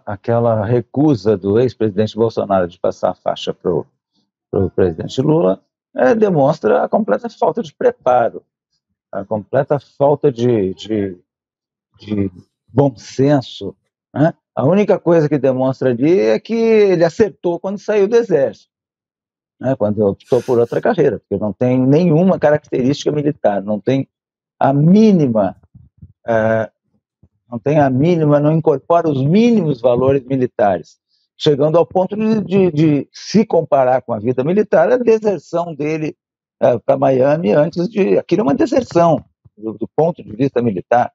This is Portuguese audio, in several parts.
aquela recusa do ex-presidente Bolsonaro de passar a faixa para o presidente Lula demonstra a completa falta de preparo, a completa falta de bom senso, né? A única coisa que demonstra ali é que ele acertou quando saiu do Exército, né? Quando optou por outra carreira, porque não tem nenhuma característica militar, não tem a mínima, não incorpora os mínimos valores militares, chegando ao ponto de se comparar com a vida militar, a deserção dele para Miami antes de... Aquilo é uma deserção do ponto de vista militar.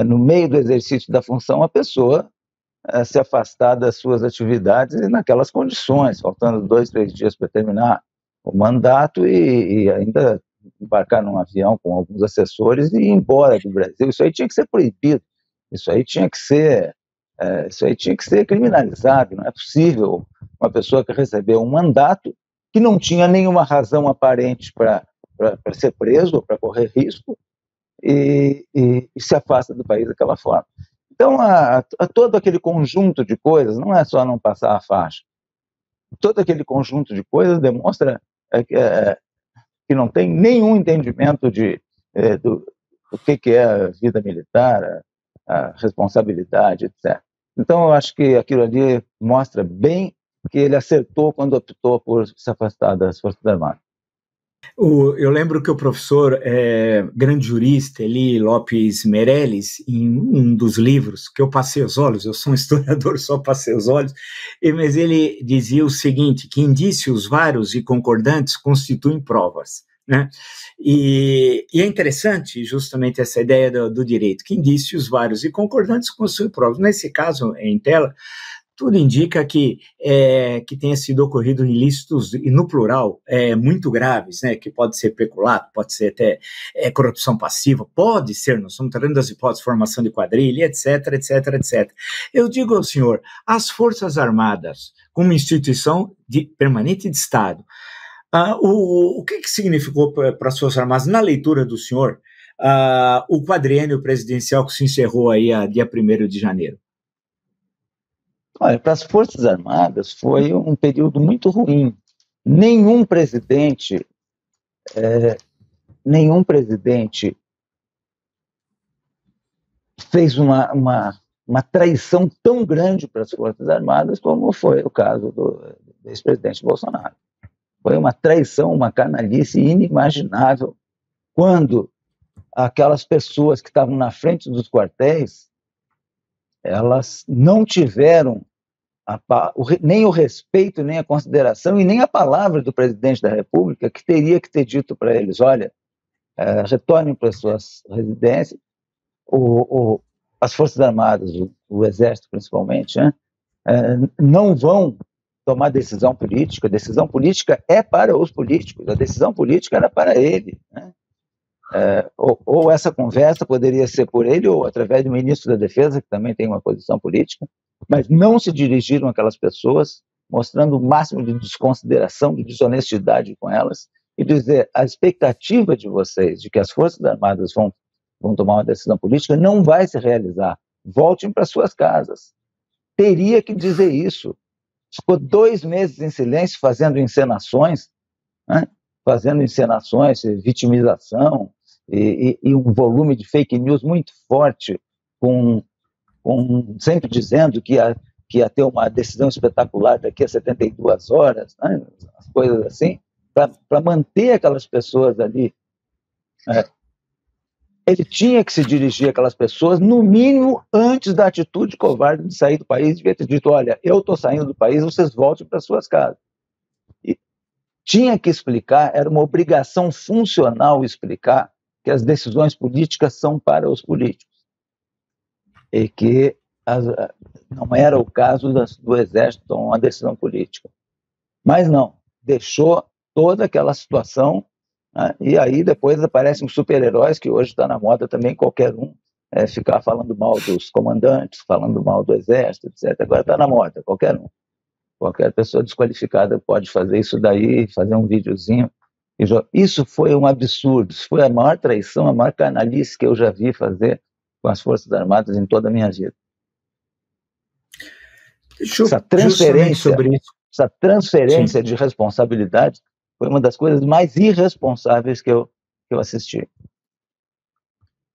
No meio do exercício da função, a pessoa se afastar das suas atividades e naquelas condições, faltando 2, 3 dias para terminar o mandato e ainda embarcar num avião com alguns assessores e ir embora do Brasil. Isso aí tinha que ser proibido, isso aí tinha que ser criminalizado. Não é possível uma pessoa que recebeu um mandato que não tinha nenhuma razão aparente para ser preso ou para correr risco e se afasta do país daquela forma. Então, todo aquele conjunto de coisas, não é só não passar a faixa, todo aquele conjunto de coisas demonstra que não tem nenhum entendimento do que é a vida militar, a responsabilidade, etc. Então, eu acho que aquilo ali mostra bem que ele acertou quando optou por se afastar das Forças Armadas. Eu lembro que o professor, grande jurista, Eli Lopes Meirelles, em um dos livros que eu passei os olhos, eu sou um historiador, só passei os olhos, mas ele dizia o seguinte, que indícios vários e concordantes constituem provas, né? E é interessante justamente essa ideia do direito, que indícios vários e concordantes constituem provas. Nesse caso, em tela, tudo indica que tenha sido ocorrido ilícitos, e no plural, muito graves, né, que pode ser peculato, pode ser até corrupção passiva, pode ser, nós estamos tratando das hipóteses, formação de quadrilha, etc, etc, etc. Eu digo ao senhor, as Forças Armadas, como instituição permanente de Estado, o que significou para as Forças Armadas, na leitura do senhor, o quadriênio presidencial que se encerrou aí a dia 1º de janeiro? Olha, para as Forças Armadas foi um período muito ruim. Nenhum presidente fez uma traição tão grande para as Forças Armadas como foi o caso do ex-presidente Bolsonaro. Foi uma traição, uma canalice inimaginável, quando aquelas pessoas que estavam na frente dos quartéis, elas não tiveram nem o respeito, nem a consideração e nem a palavra do presidente da República, que teria que ter dito para eles, olha, retornem para as suas residências, as Forças Armadas, o Exército principalmente, né, não vão tomar decisão política. A decisão política é para os políticos, a decisão política era para ele, né? Ou essa conversa poderia ser por ele ou através do ministro da Defesa, que também tem uma posição política, mas não se dirigiram àquelas pessoas, mostrando o máximo de desconsideração, de desonestidade com elas, e dizer, a expectativa de vocês, de que as Forças Armadas vão tomar uma decisão política, não vai se realizar. Voltem para suas casas. Teria que dizer isso. Ficou 2 meses em silêncio, fazendo encenações, né? Vitimização, e um volume de fake news muito forte, sempre dizendo que ia ter uma decisão espetacular daqui a 72 horas, né? As coisas assim, para manter aquelas pessoas ali. Ele tinha que se dirigir àquelas pessoas, no mínimo, antes da atitude covarde de sair do país, devia ter dito, olha, eu estou saindo do país, vocês voltem para suas casas. E tinha que explicar, era uma obrigação funcional explicar que as decisões políticas são para os políticos. E que não era o caso do Exército tomar uma decisão política. Mas não, deixou toda aquela situação, né? E aí depois aparecem os super-heróis, que hoje está na moda também, qualquer um ficar falando mal dos comandantes, falando mal do Exército, etc. Agora está na moda, qualquer um. Qualquer pessoa desqualificada pode fazer isso daí, fazer um videozinho. Isso foi um absurdo, isso foi a maior traição, a maior canalice que eu já vi fazer com as Forças Armadas em toda a minha vida. Essa transferência de responsabilidade foi uma das coisas mais irresponsáveis que eu assisti.